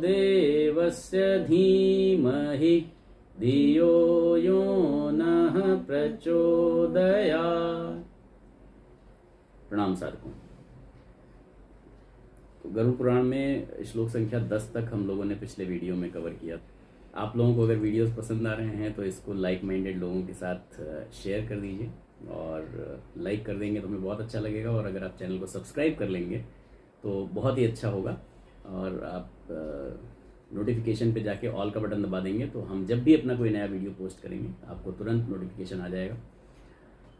देवस्य धीमहि धियो यो नः प्रचोदयात्। प्रणाम साधकों। तो गरुड़ पुराण में श्लोक संख्या 10 तक हम लोगों ने पिछले वीडियो में कवर किया। आप लोगों को अगर वीडियोस पसंद आ रहे हैं तो इसको लाइक माइंडेड लोगों के साथ शेयर कर दीजिए, और लाइक कर देंगे तो हमें बहुत अच्छा लगेगा। और अगर आप चैनल को सब्सक्राइब कर लेंगे तो बहुत ही अच्छा होगा, और आप नोटिफिकेशन पे जाके ऑल का बटन दबा देंगे तो हम जब भी अपना कोई नया वीडियो पोस्ट करेंगे आपको तुरंत नोटिफिकेशन आ जाएगा।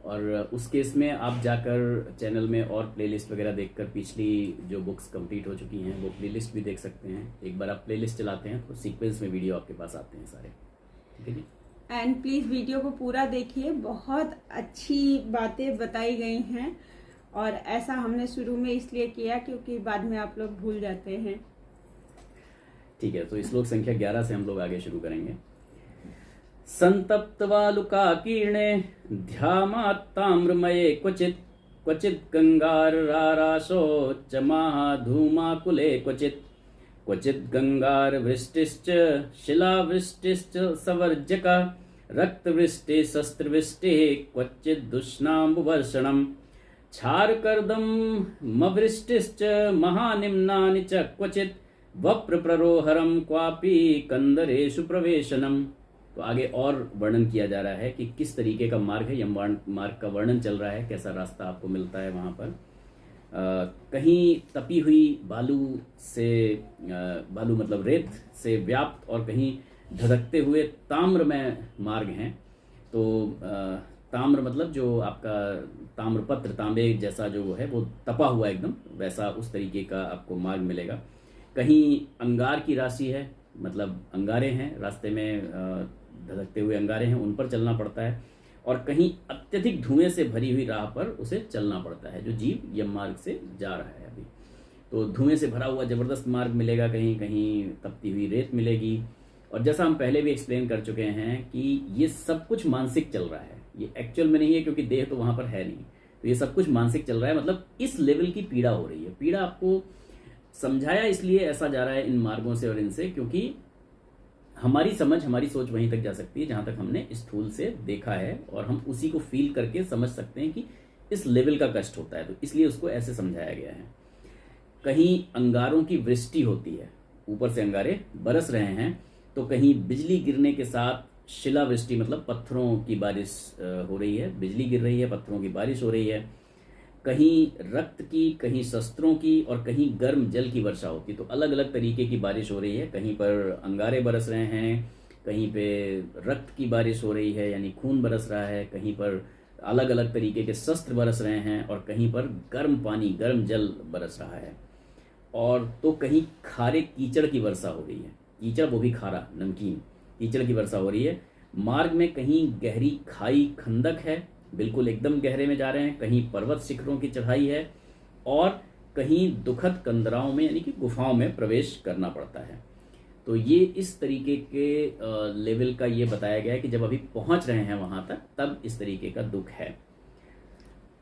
और उस केस में आप जाकर चैनल में और प्लेलिस्ट वगैरह देखकर पिछली जो बुक्स कंप्लीट हो चुकी हैं वो प्लेलिस्ट भी देख सकते हैं। एक बार आप प्लेलिस्ट चलाते हैं तो सीक्वेंस में वीडियो आपके पास आते हैं सारे, ठीक है जी। एंड प्लीज़ वीडियो को पूरा देखिए, बहुत अच्छी बातें बताई गई हैं। और ऐसा हमने शुरू में इसलिए किया क्योंकि बाद में आप लोग भूल जाते हैं। ठीक है, तो श्लोक संख्या 11 से हम लोग आगे शुरू करेंगे। संतप्तवालुकाकीर्णे ध्यामात्ताम्रमये क्वचित् क्वचित् गंगाराराशोच्च महाधूमाकुले क्वचित् गंगारवृष्टिश्च शिलावृष्टिश्च सवर्जका रक्तवृष्टि शस्त्रवृष्टिः क्वचित् दुष्णाम्बुवर्षणम् क्षारकर्दमवृष्टिश्च महानिम्नानि च क्वचित् वप्रप्ररोहरम क्वापि कंदरेषु प्रवेशनम। तो आगे और वर्णन किया जा रहा है कि किस तरीके का मार्ग है, यम मार्ग का वर्णन चल रहा है, कैसा रास्ता आपको मिलता है वहाँ पर। कहीं तपी हुई बालू से बालू मतलब रेत से व्याप्त, और कहीं धधकते हुए ताम्रमय मार्ग हैं। तो ताम्र मतलब जो आपका ताम्रपत्र, तांबे जैसा जो है वो तपा हुआ एकदम वैसा, उस तरीके का आपको मार्ग मिलेगा। कहीं अंगार की राशि है, मतलब अंगारे हैं रास्ते में, धधकते हुए अंगारे हैं, उन पर चलना पड़ता है। और कहीं अत्यधिक धुएं से भरी हुई राह पर उसे चलना पड़ता है, जो जीव यम मार्ग से जा रहा है अभी। तो धुएं से भरा हुआ जबरदस्त मार्ग मिलेगा, कहीं कहीं तपती हुई रेत मिलेगी। और जैसा हम पहले भी एक्सप्लेन कर चुके हैं कि ये सब कुछ मानसिक चल रहा है, ये एक्चुअल में नहीं है, क्योंकि देह तो वहां पर है नहीं। तो ये सब कुछ मानसिक चल रहा है, मतलब इस लेवल की पीड़ा हो रही है। पीड़ा आपको समझाया इसलिए ऐसा जा रहा है इन मार्गों से और इनसे, क्योंकि हमारी समझ, हमारी सोच वहीं तक जा सकती है जहां तक हमने स्थूल से देखा है, और हम उसी को फील करके समझ सकते हैं कि इस लेवल का कष्ट होता है। तो इसलिए उसको ऐसे समझाया गया है। कहीं अंगारों की वृष्टि होती है, ऊपर से अंगारे बरस रहे हैं, तो कहीं बिजली गिरने के साथ शिलावृष्टि मतलब पत्थरों की बारिश हो रही है, बिजली गिर रही है, पत्थरों की बारिश हो रही है। कहीं रक्त की, कहीं शस्त्रों की, और कहीं गर्म जल की वर्षा होती है। तो अलग अलग तरीके की बारिश हो रही है। कहीं पर अंगारे बरस रहे हैं, कहीं पे रक्त की बारिश हो रही है यानी खून बरस रहा है, कहीं पर अलग अलग तरीके के शस्त्र बरस रहे हैं, और कहीं पर गर्म पानी, गर्म जल बरस रहा है। और तो कहीं खारे कीचड़ की वर्षा हो रही है, कीचड़ वो भी खारा नमकीन कीचड़ की वर्षा हो रही है। मार्ग में कहीं गहरी खाई खंदक है, बिल्कुल एकदम गहरे में जा रहे हैं, कहीं पर्वत शिखरों की चढ़ाई है, और कहीं दुखद कंदराओं में यानी कि गुफाओं में प्रवेश करना पड़ता है। तो ये इस तरीके के लेवल का ये बताया गया है कि जब अभी पहुंच रहे हैं वहां तक, तब इस तरीके का दुख है।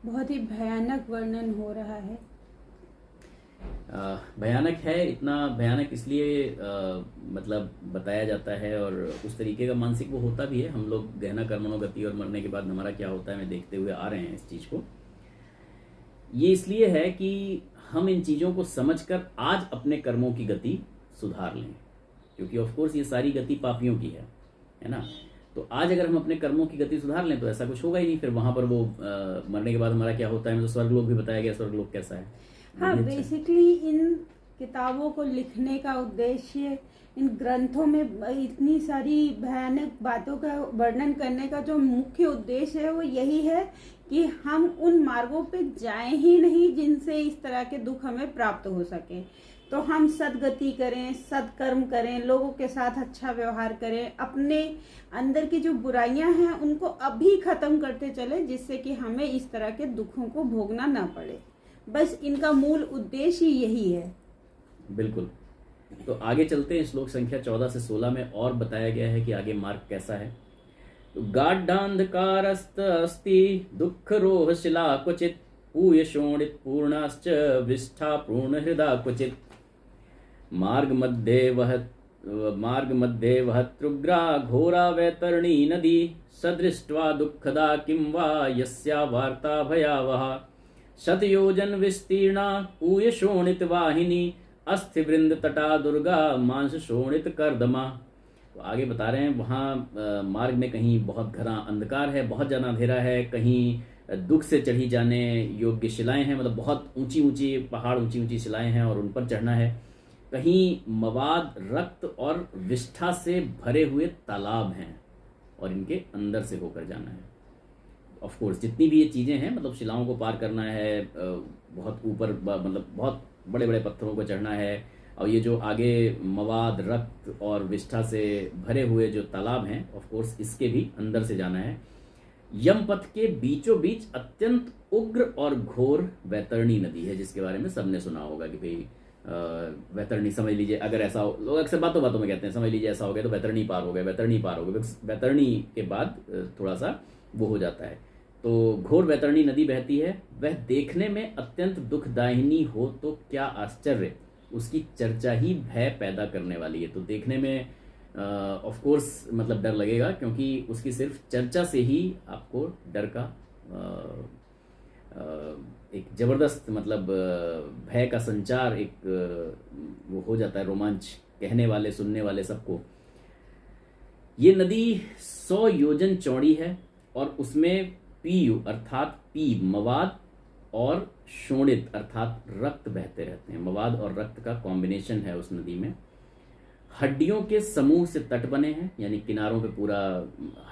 बहुत ही भयानक वर्णन हो रहा है। भयानक है, इतना भयानक इसलिए मतलब बताया जाता है, और उस तरीके का मानसिक वो होता भी है। हम लोग गहना कर्मणो गति और मरने के बाद हमारा क्या होता है मैं देखते हुए आ रहे हैं इस चीज़ को। ये इसलिए है कि हम इन चीज़ों को समझकर आज अपने कर्मों की गति सुधार लें, क्योंकि ऑफ कोर्स ये सारी गति पापियों की है ना। तो आज अगर हम अपने कर्मों की गति सुधार लें तो ऐसा कुछ होगा ही नहीं। फिर वहां पर वो मरने के बाद हमारा क्या होता है, मतलब स्वर्गलोक भी बताया गया, स्वर्गलोक कैसा है। हाँ, बेसिकली इन किताबों को लिखने का उद्देश्य, इन ग्रंथों में इतनी सारी भयानक बातों का वर्णन करने का जो मुख्य उद्देश्य है वो यही है कि हम उन मार्गों पे जाएं ही नहीं जिनसे इस तरह के दुख हमें प्राप्त हो सके। तो हम सद्गति करें, सत्कर्म करें, लोगों के साथ अच्छा व्यवहार करें, अपने अंदर की जो बुराइयां हैं उनको अभी खत्म करते चले, जिससे कि हमें इस तरह के दुखों को भोगना ना पड़े। बस इनका मूल उद्देश्य यही है। बिल्कुल। तो आगे चलते हैं, श्लोक संख्या 14 से 16 में और बताया गया है कि आगे मार्ग कैसा है। तो गाढ़ांधकारस्त अस्ति दुख रोह शिला क्वचित पूय शोणित पूर्णाश्च विष्ठा पूर्ण हृदा क्वचित। मार्ग मध्ये वह तृग्रा घोरा वैतरणी नदी सदृष्ट्वा दुःखदा किं वा यस्या वार्ता भयावहा शतयोजन विस्तीर्णा पूय शोणित वाहिनी अस्थि वृंद तटा दुर्गा मांस शोणित कर्दमा। तो आगे बता रहे हैं वहाँ मार्ग में कहीं बहुत घना अंधकार है, बहुत ज्यादा अंधेरा है, कहीं दुख से चढ़ी जाने योग्य शिलाएं हैं, मतलब बहुत ऊंची ऊंची पहाड़, ऊंची ऊंची शिलाएं हैं और उन पर चढ़ना है। कहीं मवाद, रक्त और विष्ठा से भरे हुए तालाब हैं और इनके अंदर से होकर जाना है। ऑफ कोर्स जितनी भी ये चीज़ें हैं, मतलब शिलाओं को पार करना है, बहुत ऊपर मतलब बहुत बड़े बड़े पत्थरों को चढ़ना है, और ये जो आगे मवाद, रक्त और विष्ठा से भरे हुए जो तालाब हैं, ऑफ कोर्स इसके भी अंदर से जाना है। यमपथ के बीचों बीच अत्यंत उग्र और घोर वैतरणी नदी है, जिसके बारे में सबने सुना होगा कि भाई वैतरणी, समझ लीजिए अगर ऐसा हो, लोग अक्सर बातों बातों में कहते हैं समझ लीजिए ऐसा हो गया तो वैतरणी पार हो गए, वैतरणी पार हो गए। वैतरणी के बाद थोड़ा सा वो हो जाता है। तो घोर वैतरणी नदी बहती है, वह देखने में अत्यंत दुखदायिनी हो तो क्या आश्चर्य, उसकी चर्चा ही भय पैदा करने वाली है। तो देखने में ऑफ कोर्स मतलब डर लगेगा, क्योंकि उसकी सिर्फ चर्चा से ही आपको डर का एक जबरदस्त मतलब भय का संचार एक वो हो जाता है, रोमांच कहने वाले सुनने वाले सबको। ये नदी 100 योजन चौड़ी है और उसमें पीयु अर्थात पी मवाद और शोणित अर्थात रक्त बहते रहते हैं। मवाद और रक्त का कॉम्बिनेशन है उस नदी में। हड्डियों के समूह से तट बने हैं, यानी किनारों पे पूरा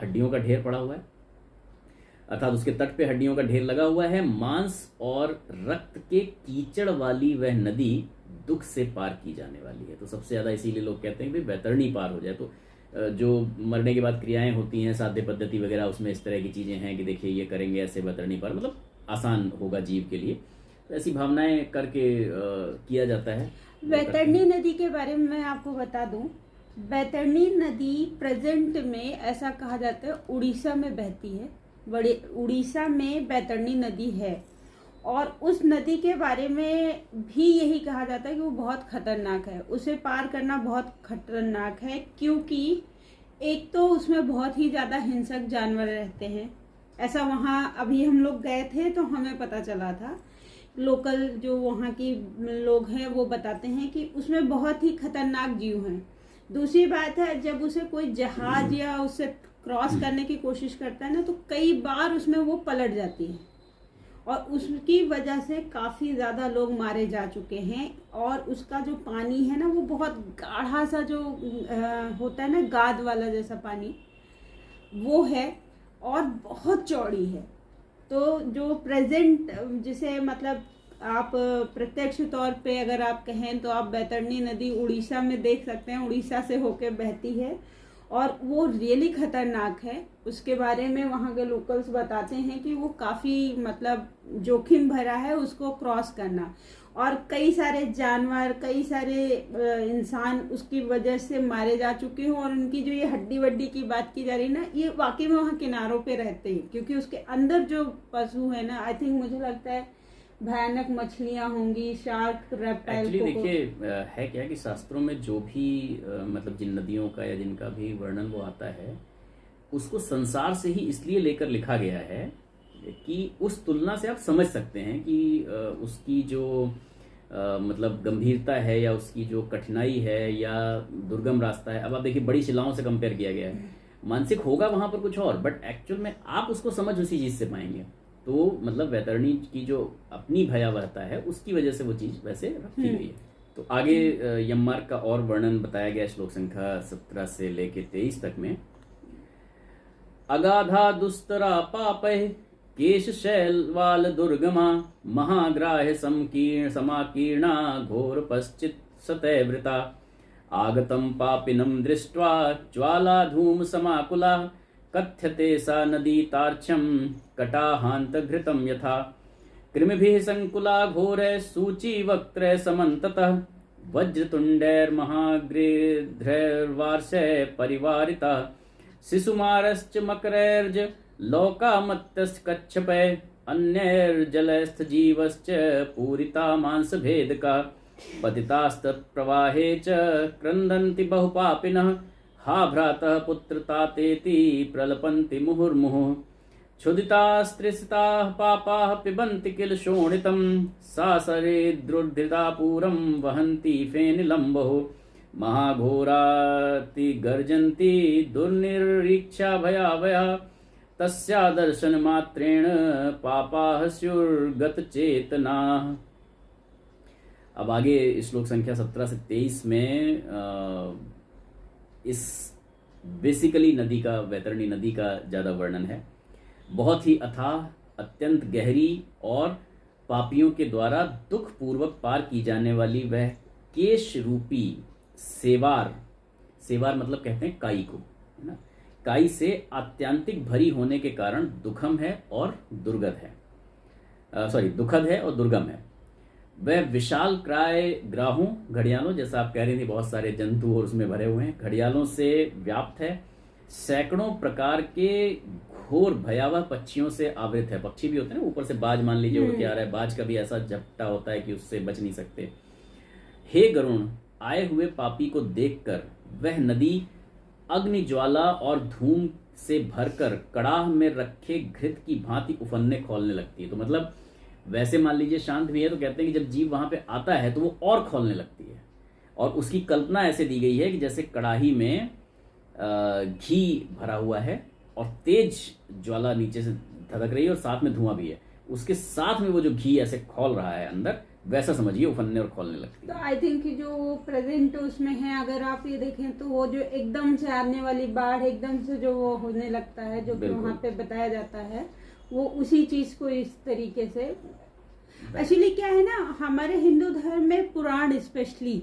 हड्डियों का ढेर पड़ा हुआ है, अर्थात उसके तट पे हड्डियों का ढेर लगा हुआ है। मांस और रक्त के कीचड़ वाली वह नदी दुख से पार की जाने वाली है। तो सबसे ज्यादा इसीलिए लोग कहते हैं कि वैतरणी पार हो जाए। तो जो मरने के बाद क्रियाएं होती हैं, साध्य पद्धति वगैरह, उसमें इस तरह की चीजें हैं कि देखिए ये करेंगे ऐसे वैतरणी पार, मतलब आसान होगा जीव के लिए। तो ऐसी भावनाएं करके किया जाता है। वैतरणी नदी के बारे में मैं आपको बता दूं, वैतरणी नदी प्रेजेंट में ऐसा कहा जाता है उड़ीसा में बहती है। बड़े उड़ीसा में वैतरणी नदी है और उस नदी के बारे में भी यही कहा जाता है कि वो बहुत खतरनाक है, उसे पार करना बहुत खतरनाक है, क्योंकि एक तो उसमें बहुत ही ज़्यादा हिंसक जानवर रहते हैं। ऐसा वहाँ अभी हम लोग गए थे तो हमें पता चला था, लोकल जो वहाँ की लोग हैं वो बताते हैं कि उसमें बहुत ही खतरनाक जीव हैं। दूसरी बात है, जब उसे कोई जहाज या उससे क्रॉस करने की कोशिश करता है ना, तो कई बार उसमें वो पलट जाती है और उसकी वजह से काफ़ी ज़्यादा लोग मारे जा चुके हैं। और उसका जो पानी है ना, वो बहुत गाढ़ा सा जो होता है ना, गाद वाला जैसा पानी वो है और बहुत चौड़ी है। तो जो प्रेजेंट जिसे मतलब आप प्रत्यक्ष तौर पे अगर आप कहें तो आप वैतरणी नदी उड़ीसा में देख सकते हैं, उड़ीसा से होके बहती है और वो रियली खतरनाक है। उसके बारे में वहाँ के लोकल्स बताते हैं कि वो काफ़ी मतलब जोखिम भरा है उसको क्रॉस करना, और कई सारे जानवर, कई सारे इंसान उसकी वजह से मारे जा चुके हैं। और उनकी जो ये हड्डी वड्डी की बात की जा रही है ना, ये वाकई में वहाँ किनारों पे रहते हैं, क्योंकि उसके अंदर जो पशु है ना, आई थिंक मुझे लगता है भयानक मछलियां होंगी, शार्क, रेप्टाइल। एक्चुअली देखिए है क्या कि शास्त्रों में जो भी मतलब जिन नदियों का या जिनका भी वर्णन वो आता है, उसको संसार से ही इसलिए लेकर लिखा गया है कि उस तुलना से आप समझ सकते हैं कि उसकी जो मतलब गंभीरता है या उसकी जो कठिनाई है या दुर्गम रास्ता है। अब आप देखिए बड़ी शिलाओं से कंपेयर किया गया है, मानसिक होगा वहां पर कुछ और, बट एक्चुअल में आप उसको समझ उसी चीज से पाएंगे। तो मतलब वैतरणी की जो अपनी भयावहता है उसकी वजह से वो चीज वैसे रखी हुई है। तो आगे यममार्ग का और वर्णन बताया गया श्लोक संख्या 17 से लेके 23 तक में। अगाधा दुस्तरा पापै केश शैलवाल दुर्गमा महाग्राह्य संकीर्ण समाकीर्णा घोर पश्चित सतैवृता आगतम पापिनम दृष्ट्वा ज्वाला धूम समाकुला कथ्यते सा नदी तार्क्ष्यम कटाहांत घृतम यथा कृमिभिः संकुला घोरे सूची वक्त्र समन्ततः वज्रतुंडैर महाग्रीध्रैर्वार्षै परिवारिता शिशुमारश्च मकरैर्ज लोकामत्यश्च कच्छपै अन्यैर्जलस्थ जीवश्च पूरिता मांसभेदका पतितास्तत्प्रवाहे च क्रन्दन्ति बहुपापिनः हा भ्रातः पुत्रतातेति प्रलपन्ति मुहुर्मुहुः क्षुदितास्त्रिसिताः पापाः पिबन्ति किल शोणितं सासरे द्रुर्धृतापूरं वहन्ति फेनिलम्बोः महाघोराति गर्जन्ति दुर्निरीक्षा भयावया तस्या दर्शन मात्रेण पापाः स्युर्गतचेतनाः। अब आगे श्लोक संख्या 17 से 23 में इस बेसिकली नदी का, वैतरणी नदी का ज़्यादा वर्णन है। बहुत ही अथाह, अत्यंत गहरी और पापियों के द्वारा दुख पूर्वक पार की जाने वाली वह केश रूपी सेवार, सेवार मतलब कहते हैं काई को, है ना, काई से आत्यांतिक भरी होने के कारण दुखम है और दुर्गत है, दुखद है और दुर्गम है। वह विशाल क्राय ग्राहों, घड़ियालों, जैसा आप कह रही थी बहुत सारे जंतु और उसमें भरे हुए हैं, घड़ियालों से व्याप्त है। सैकड़ों प्रकार के घोर भयावह पक्षियों से आवृत है। पक्षी भी होते हैं ना, ऊपर से बाज मान लीजिए उड़ के आ रहा है, बाज का भी ऐसा झपटा होता है कि उससे बच नहीं सकते। हे गरुण, आए हुए पापी को देखकर वह नदी अग्नि ज्वाला और धूम से भरकर कड़ाह में रखे घृत की भांति उफनने खोलने लगती है। तो मतलब वैसे मान लीजिए शांत भी है तो कहते हैं कि जब जीव वहां पे आता है तो वो और खोलने लगती है। और उसकी कल्पना ऐसे दी गई है कि जैसे कड़ाही में घी भरा हुआ है और तेज ज्वाला नीचे से धधक रही है और साथ में धुआं भी है, उसके साथ में वो जो घी ऐसे खोल रहा है अंदर, वैसा समझिए उफनने और खोलने लगती है। तो आई थिंक जो प्रेजेंट उसमें है, अगर आप ये देखें तो वो जो एकदम से आने वाली बाढ़, एकदम से जो वो होने लगता है, जो कि वहाँ पे बताया जाता है, वो उसी चीज को इस तरीके से। एक्चुअली क्या है ना, हमारे हिंदू धर्म में पुराण, स्पेशली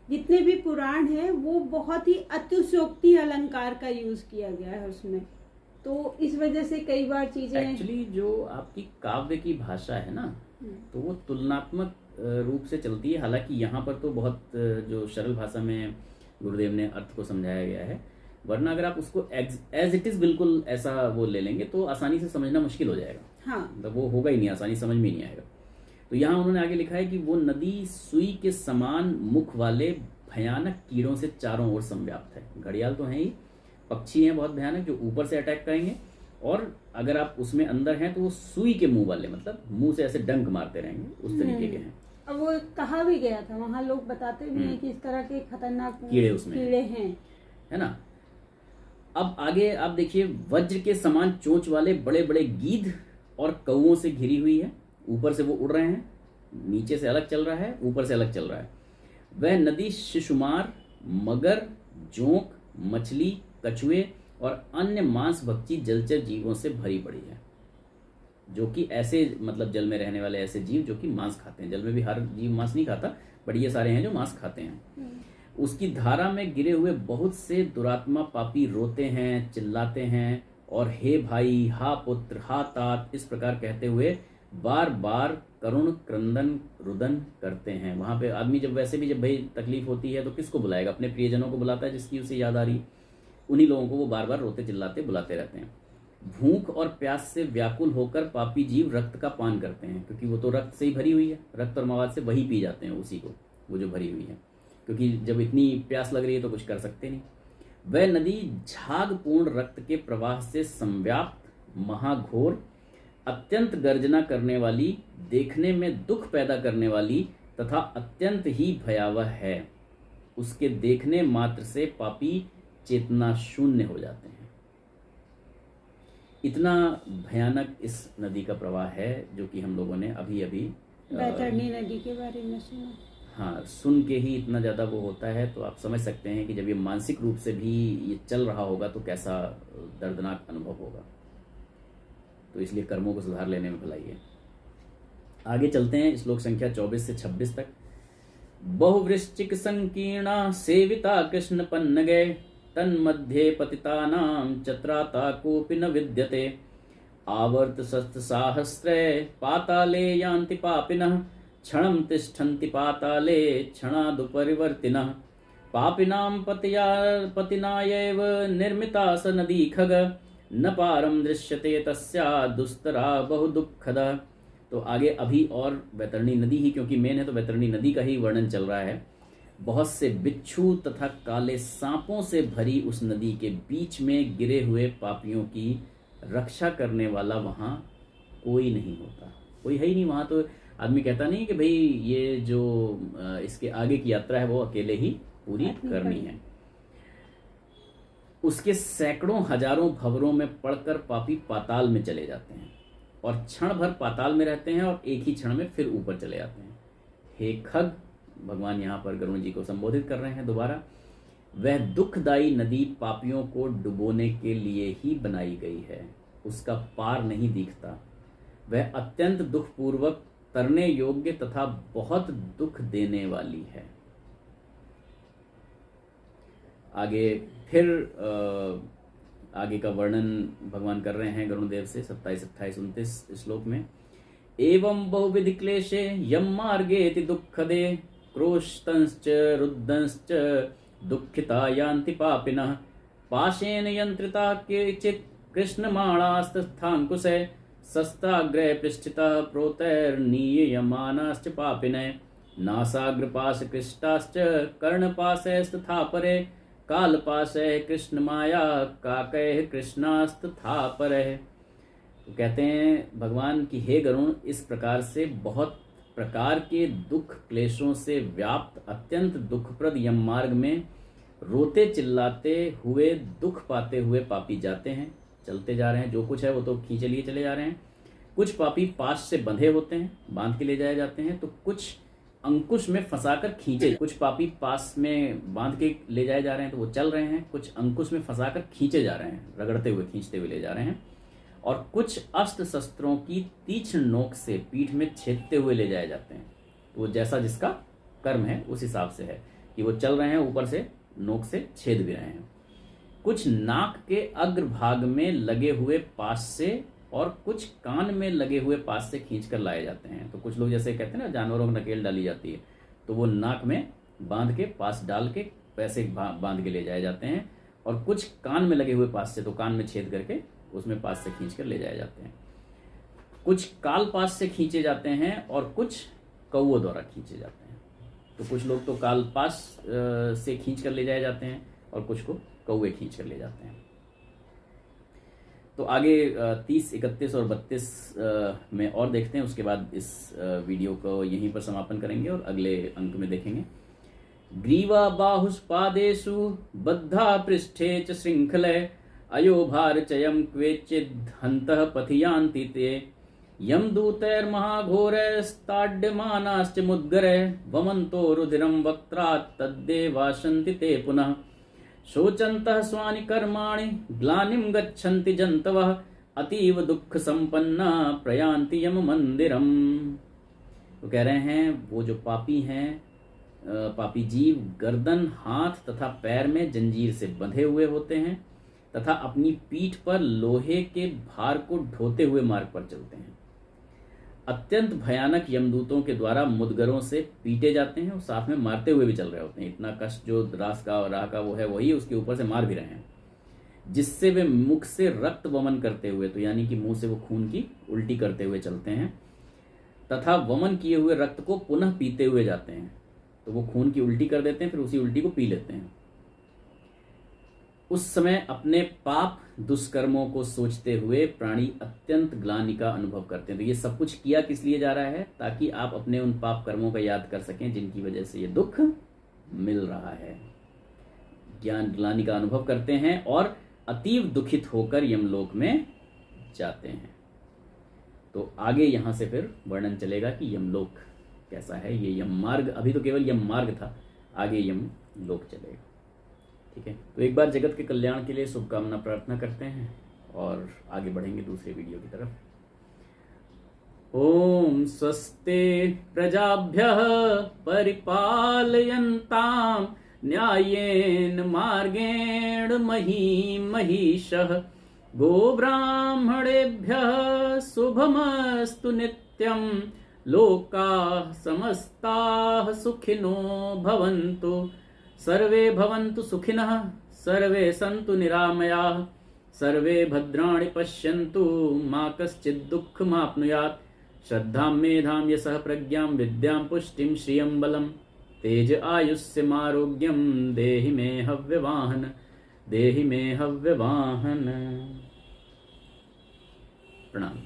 जितने भी पुराण है, वो बहुत ही अतिशयोक्ति अलंकार का यूज किया गया है उसमें। तो इस वजह से कई बार चीजें, एक्चुअली जो आपकी काव्य की भाषा है ना, तो वो तुलनात्मक रूप से चलती है। हालांकि यहाँ पर तो बहुत जो सरल भाषा में गुरुदेव ने अर्थ को समझाया गया है, वरना अगर आप उसको एज इट इज बिल्कुल ऐसा वो ले लेंगे तो आसानी से समझना मुश्किल हो जाएगा। हाँ, मतलब वो होगा ही नहीं, आसानी समझ में नहीं आएगा। तो यहाँ उन्होंने आगे लिखा है कि वो नदी सुई के समान मुख वाले भयानक कीड़ों से चारों ओर संव्याप्त है। घड़ियाल तो हैं ही, पक्षी हैं बहुत भयानक जो ऊपर से अटैक करेंगे, और अगर आप उसमें अंदर हैं तो वो सुई के मुंह वाले, मतलब मुंह से ऐसे डंक मारते रहेंगे, उस तरीके के हैं। अब वो कहा भी गया था, वहाँ लोग बताते भी हैं कि इस तरह के खतरनाक कीड़े उसमें कीड़े हैं, है ना। अब आगे आप देखिए, वज्र के समान चोंच वाले बड़े बड़े गीध और कौओं से घिरी हुई है। ऊपर से वो उड़ रहे हैं, नीचे से अलग चल रहा है, ऊपर से अलग चल रहा है। वह नदी शिशुमार, मगर, जोंक, मछली, कछुए और अन्य मांस भक्षी जलचर जीवों से भरी पड़ी है, जो कि ऐसे मतलब जल में रहने वाले ऐसे जीव जो कि मांस खाते हैं। जल में भी हर जीव मांस नहीं खाता, बट ये सारे हैं जो मांस खाते हैं। उसकी धारा में गिरे हुए बहुत से दुरात्मा पापी रोते हैं, चिल्लाते हैं और हे भाई, हा पुत्र, हा तात, इस प्रकार कहते हुए बार बार करुण क्रंदन रुदन करते हैं। वहां पे आदमी जब वैसे भी जब भाई तकलीफ होती है तो किसको बुलाएगा? अपने प्रियजनों को बुलाता है जिसकी उसे याद आ रही, उन्हीं लोगों को वो बार बार रोते चिल्लाते बुलाते रहते हैं। भूख और प्यास से व्याकुल होकर पापी जीव रक्त का पान करते हैं, क्योंकि वो तो रक्त से ही भरी हुई है, रक्त और मवाद से वही पी जाते हैं उसी को, वो जो भरी हुई है, क्योंकि जब इतनी प्यास लग रही है तो कुछ कर सकते नहीं। वह नदी झागपूर्ण रक्त के प्रवाह से संव्याप्त, महाघोर, अत्यंत गर्जना करने वाली, देखने में दुख पैदा करने वाली तथा अत्यंत ही भयावह है। उसके देखने मात्र से पापी चेतना शून्य हो जाते हैं। इतना भयानक इस नदी का प्रवाह है, जो कि हम लोगों ने अभी अभी वैतरणी नदी के बारे में सुना। हाँ, सुन के ही इतना ज़्यादा वो होता है, तो आप समझ सकते हैं कि जब ये मानसिक रूप से भी ये चल रहा होगा तो कैसा दर्दनाक अनुभव होगा। तो इसलिए कर्मों को सुधार लेने में भलाई है। आगे चलते हैं श्लोक संख्या 24 से 26 तक। बहुवृश्चिक संकीर्णा सेविता कृष्ण पन्नगे, तन्मध्ये पतितानां चत्राता कोऽपि न विद्यते। आवर्त सहस्रे पाताले यान्ति पापिनः, क्षणं तिष्ठन्ति पाताले क्षणादुपरिवर्तिनः। पापिनां पतिनायैव निर्मिता स नदी खग, न पारं दृश्यते तस्या दुस्तरा बहु दुःखद। तो आगे अभी और वैतरणी नदी ही, क्योंकि मेन है तो वैतरणी नदी का ही वर्णन चल रहा है। बहुत से बिच्छू तथा काले सांपों से भरी उस नदी के बीच में गिरे हुए पापियों की रक्षा करने वाला वहाँ कोई नहीं होता, कोई है ही नहीं वहाँ। तो आदमी कहता नहीं कि भाई ये जो इसके आगे की यात्रा है वो अकेले ही पूरी करनी है। उसके सैकड़ों हजारों भंवरों में पड़कर पापी पाताल में चले जाते हैं और क्षण भर पाताल में रहते हैं और एक ही क्षण में फिर ऊपर चले जाते हैं। हे खग, भगवान यहाँ पर गरुण जी को संबोधित कर रहे हैं दोबारा, वह दुखदायी नदी पापियों को डुबोने के लिए ही बनाई गई है, उसका पार नहीं दिखता। वह अत्यंत दुखपूर्वक तरने योग्य तथा बहुत दुख देने वाली है। आगे फिर आगे का वर्णन भगवान कर रहे हैं गरुणदेव से 27, 28, 29 श्लोक में। एवं बहुविधि क्लेशे यम मार्गेति दुःखदे क्रोशतंश्च रुद्धंश्च दुःखिता यान्ति पापिनः पाशेन यंत्रिता केचित् कृष्णमाणास्तस्थाङ्कुशे शस्त्राग्रे पृष्ठितः प्रोतैर्नीयमानाश्च पापिनः नासाग्रपाशकृष्टाश्च कर्णपाशैस्तथा परे कालपाशे कृष्ण माया काकय कृष्णास्तथा परे। तो कहते हैं भगवान की हे गरुण, इस प्रकार से बहुत प्रकार के दुख क्लेशों से व्याप्त अत्यंत दुखप्रद यम मार्ग में रोते चिल्लाते हुए दुख पाते हुए पापी जाते हैं, चलते जा रहे हैं। जो कुछ है वो तो खींचे लिए चले जा रहे हैं। कुछ पापी पाश से बंधे होते हैं, बांध के ले जाए जाते हैं, तो कुछ अंकुश में फंसाकर खींचे। कुछ पापी पास में बांध के ले जाए जा रहे हैं तो वो चल रहे हैं, कुछ अंकुश में फंसाकर खींचे जा रहे हैं, रगड़ते हुए खींचते हुए ले जा रहे हैं, और कुछ अस्त्र शस्त्रों की तीक्ष्ण नोक से पीठ में छेदते हुए ले जाए जाते हैं। तो वो जैसा जिसका कर्म है उस हिसाब से है कि वो चल रहे हैं, ऊपर से नोक से छेद भी रहे हैं। कुछ नाक के अग्रभाग में लगे हुए पास से और कुछ कान में लगे हुए पास से खींच कर लाए जाते हैं। तो कुछ लोग जैसे कहते हैं ना, जानवरों को नकेल डाली जाती है, तो वो नाक में बांध के पास डाल के पैसे बांध के ले जाए जाते हैं, और कुछ कान में लगे हुए पास से, तो कान में छेद करके उसमें पास से खींच कर ले जाए जाते हैं। कुछ काल पास से खींचे जाते हैं और कुछ कौओं द्वारा खींचे जाते हैं। तो कुछ लोग तो काल पास से खींच कर ले जाए जाते हैं और कुछ को कौए खींच कर ले जाते हैं। तो आगे 30, 31 और 32 में और देखते हैं। उसके बाद इस वीडियो को यहीं पर समापन करेंगे और अगले अंक में देखेंगे। ग्रीवा बाहुष्पादेषु बद्धा पृष्ठे च श्रृंखले अयोभार चयम क्वेचिद् हन्तः पथियान्ति ते यमदूतैर्महाघोरैस्ताड्यमानाश्च मुद्गरे वमन्तो रुधिरं वक्त्रात् तद्देवाशन्ति ते पुनः शोचन्तः स्वानि कर्माणि ग्लानिं गच्छन्ति जन्तवः अतीव दुःख संपन्ना प्रयान्ति यम मंदिरम। तो कह रहे हैं वो जो पापी हैं, पापी जीव गर्दन, हाथ तथा पैर में जंजीर से बंधे हुए होते हैं तथा अपनी पीठ पर लोहे के भार को ढोते हुए मार्ग पर चलते हैं। अत्यंत भयानक यमदूतों के द्वारा मुदगरों से पीटे जाते हैं और साथ में मारते हुए भी चल रहे होते हैं। इतना कष्ट जो रास का और राह का वो है, वही उसके ऊपर से मार भी रहे हैं, जिससे वे मुख से रक्त वमन करते हुए, तो यानी कि मुंह से वो खून की उल्टी करते हुए चलते हैं तथा वमन किए हुए रक्त को पुनः पीते हुए जाते हैं। तो वो खून की उल्टी कर देते हैं, फिर उसी उल्टी को पी लेते हैं। उस समय अपने पाप दुष्कर्मों को सोचते हुए प्राणी अत्यंत ग्लानि का अनुभव करते हैं। तो ये सब कुछ किया किस लिए जा रहा है? ताकि आप अपने उन पाप कर्मों का याद कर सकें जिनकी वजह से ये दुख मिल रहा है। ज्ञान ग्लानि का अनुभव करते हैं और अतीव दुखित होकर यमलोक में जाते हैं। तो आगे यहां से फिर वर्णन चलेगा कि यमलोक कैसा है। ये यम मार्ग, अभी तो केवल यम मार्ग था, आगे यम लोक चलेगा। ठीक है, तो एक बार जगत के कल्याण के लिए शुभकामना प्रार्थना करते हैं और आगे बढ़ेंगे दूसरे वीडियो की तरफ। ओम स्वस्ते प्रजाभ्यः परिपालयन्तां न्यायेन मार्गेण महीमहीषः गोब्राह्मणेभ्यः शुभमस्तु नित्यं लोकाः समस्ताः सुखिनो भवन्तु सर्वे भवन्तु सुखिनः सर्वे सन्तु निरामयाः सर्वे भद्राणि पश्यन्तु मा कश्चित् दुःखमाप्नुयात् श्रद्धां मेधां यशः प्रज्ञां विद्यां पुष्टिं श्रियं बलम् तेज आयुष्यमारोग्यं देहि मे हव्यवाहन प्रणाम।